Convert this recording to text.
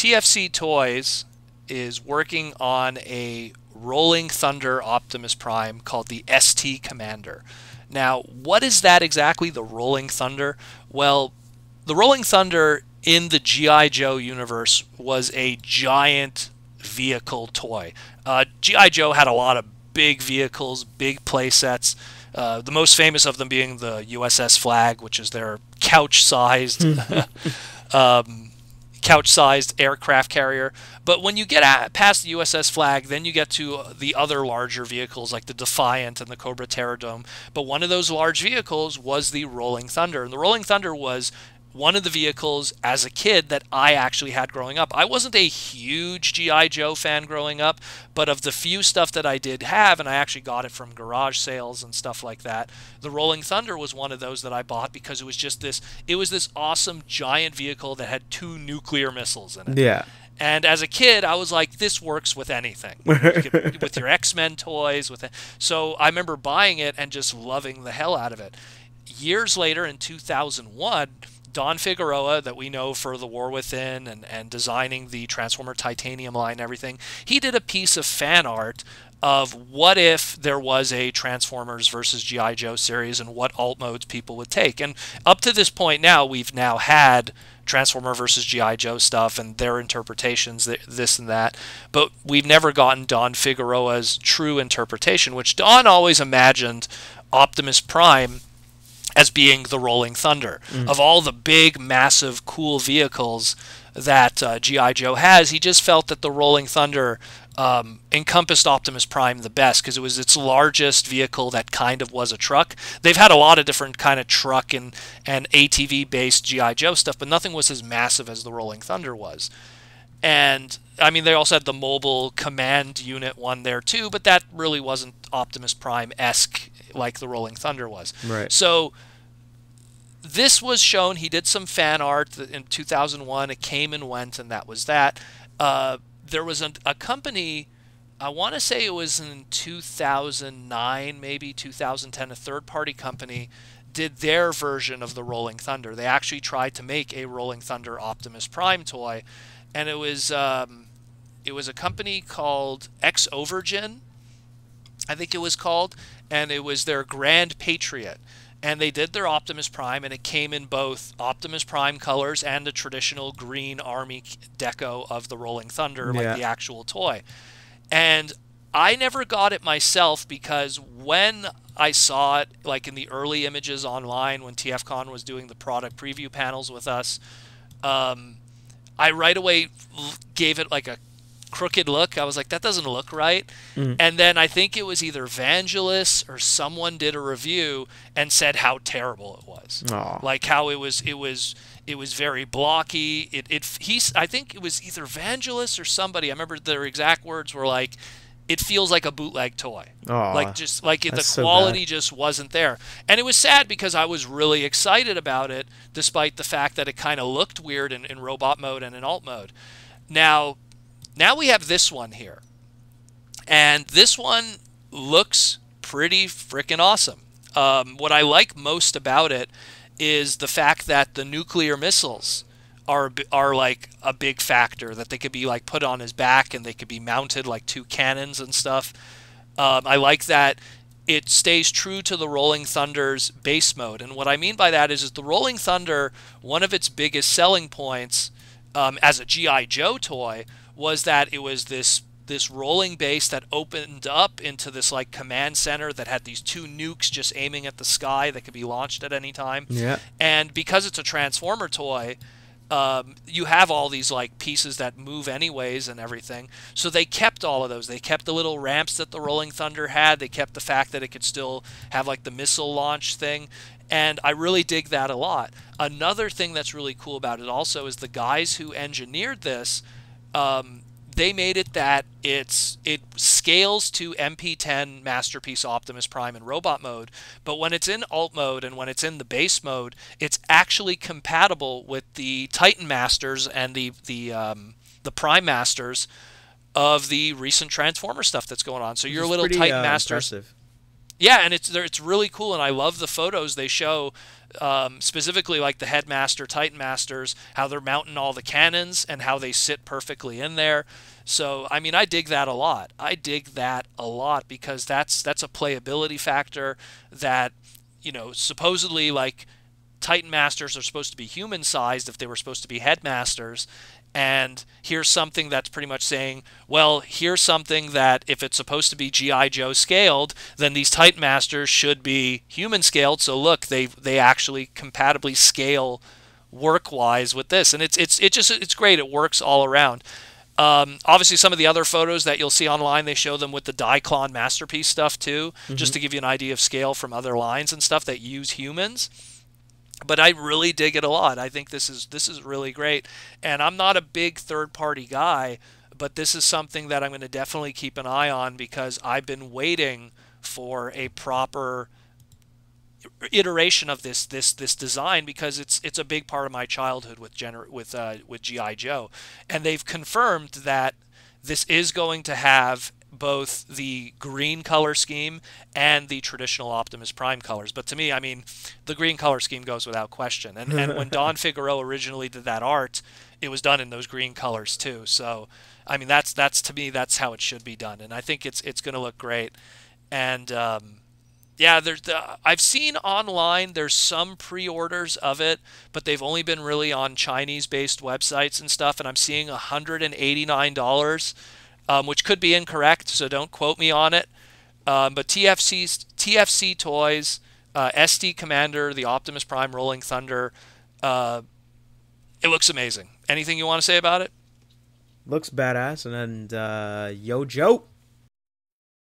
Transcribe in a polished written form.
TFC Toys is working on a Rolling Thunder Optimus Prime called the ST Commander. Now, what is that exactly, the Rolling Thunder? Well, the Rolling Thunder in the G.I. Joe universe was a giant vehicle toy. G.I. Joe had a lot of big vehicles, big play sets. The most famous of them being the USS Flag, which is their couch-sized couch-sized aircraft carrier. But when you get past the USS Flag, then you get to the other larger vehicles like the Defiant and the Cobra Terradome. But one of those large vehicles was the Rolling Thunder. And the Rolling Thunder was one of the vehicles as a kid that I actually had growing up. I wasn't a huge G.I. Joe fan growing up, but of the few stuff that I did have, and I actually got it from garage sales and stuff like that, the Rolling Thunder was one of those that I bought because it was just this awesome giant vehicle that had 2 nuclear missiles in it. Yeah. And as a kid, I was like, this works with anything. With your X-Men toys. So I remember buying it and just loving the hell out of it. Years later, in 2001, Don Figueroa, that we know for The War Within and designing the Transformer Titanium line and everything, he did a piece of fan art of what if there was a Transformers versus G.I. Joe series and what alt modes people would take. And up to this point now, we've now had Transformer versus G.I. Joe stuff and their interpretations, this and that, but we've never gotten Don Figueroa's true interpretation, which Don always imagined Optimus Prime as being the Rolling Thunder. Of all the big, massive, cool vehicles that G.I. Joe has, he just felt that the Rolling Thunder encompassed Optimus Prime the best because it was its largest vehicle that kind of was a truck. They've had a lot of different kind of truck and ATV-based G.I. Joe stuff, but nothing was as massive as the Rolling Thunder was. And, I mean, they also had the mobile command unit one there too, but that really wasn't Optimus Prime-esque like the Rolling Thunder was. Right. So this was shown. He did some fan art in 2001. It came and went, and that was that. There was a company, I want to say it was in 2009, maybe 2010, a third-party company did their version of the Rolling Thunder. They actually tried to make a Rolling Thunder Optimus Prime toy, and it was a company called X-Overgen, I think it was called, and it was their Grand Patriot. And they did their Optimus Prime, and it came in both Optimus Prime colors and the traditional green army deco of the Rolling Thunder, like the actual toy. And I never got it myself because when I saw it, like in the early images online, when TFCon was doing the product preview panels with us, I right away gave it like a crooked look. I was like, that doesn't look right. And then I think it was either Vangelis or someone did a review and said how terrible it was. Like how it was very blocky. I think it was either Vangelis or somebody. I remember their exact words were like, it feels like a bootleg toy. Like just like the quality just wasn't there. And it was sad because I was really excited about it, despite the fact that it kind of looked weird in robot mode and in alt mode. Now we have this one here. And this one looks pretty freaking awesome. What I like most about it is the fact that the nuclear missiles are like a big factor, that they could be like put on his back and they could be mounted like 2 cannons and stuff. I like that it stays true to the Rolling Thunder's base mode. And what I mean by that is the Rolling Thunder, one of its biggest selling points as a G.I. Joe toy was that it was this rolling base that opened up into this like command center that had these 2 nukes just aiming at the sky that could be launched at any time. Yeah. And because it's a Transformer toy, you have all these like pieces that move anyways and everything. So they kept all of those. They kept the little ramps that the Rolling Thunder had. They kept the fact that it could still have like the missile launch thing. And I really dig that a lot. Another thing that's really cool about it also is the guys who engineered this, they made it that it scales to MP10 Masterpiece Optimus Prime in robot mode, but when it's in alt mode and when it's in the base mode, it's actually compatible with the Titan Masters and the Prime Masters of the recent Transformer stuff that's going on. So your little Titan Masters. Impressive. Yeah, and it's really cool, and I love the photos they show, specifically like the Headmaster, Titan Masters, how they're mounting all the cannons and how they sit perfectly in there. So I mean, I dig that a lot. I dig that a lot because that's a playability factor that, supposedly like Titan Masters are supposed to be human sized if they were supposed to be Headmasters. And here's something that's pretty much saying, well, here's something that if it's supposed to be G.I. Joe scaled, then these Titan Masters should be human scaled. So look, they actually compatibly scale work wise with this, and it's great. It works all around. Obviously, some of the other photos that you'll see online, they show them with the Diaclon Masterpiece stuff too, just to give you an idea of scale from other lines and stuff that use humans. But I really dig it a lot. I think this is really great, and I'm not a big third-party guy, but this is something that I'm going to definitely keep an eye on because I've been waiting for a proper iteration of this design because it's a big part of my childhood with GI Joe, and they've confirmed that this is going to have both the green color scheme and the traditional Optimus Prime colors. But to me, I mean, the green color scheme goes without question. And when Don Figueroa originally did that art, it was done in those green colors too. So I mean, that's to me, that's how it should be done, and I think it's going to look great. And yeah, I've seen online there's some pre-orders of it, but they've only been really on Chinese-based websites and stuff, and I'm seeing $189, which could be incorrect, so don't quote me on it. But TFC Toys, SD Commander, the Optimus Prime Rolling Thunder, it looks amazing. Anything you want to say about it? Looks badass. And then, yo, Joe.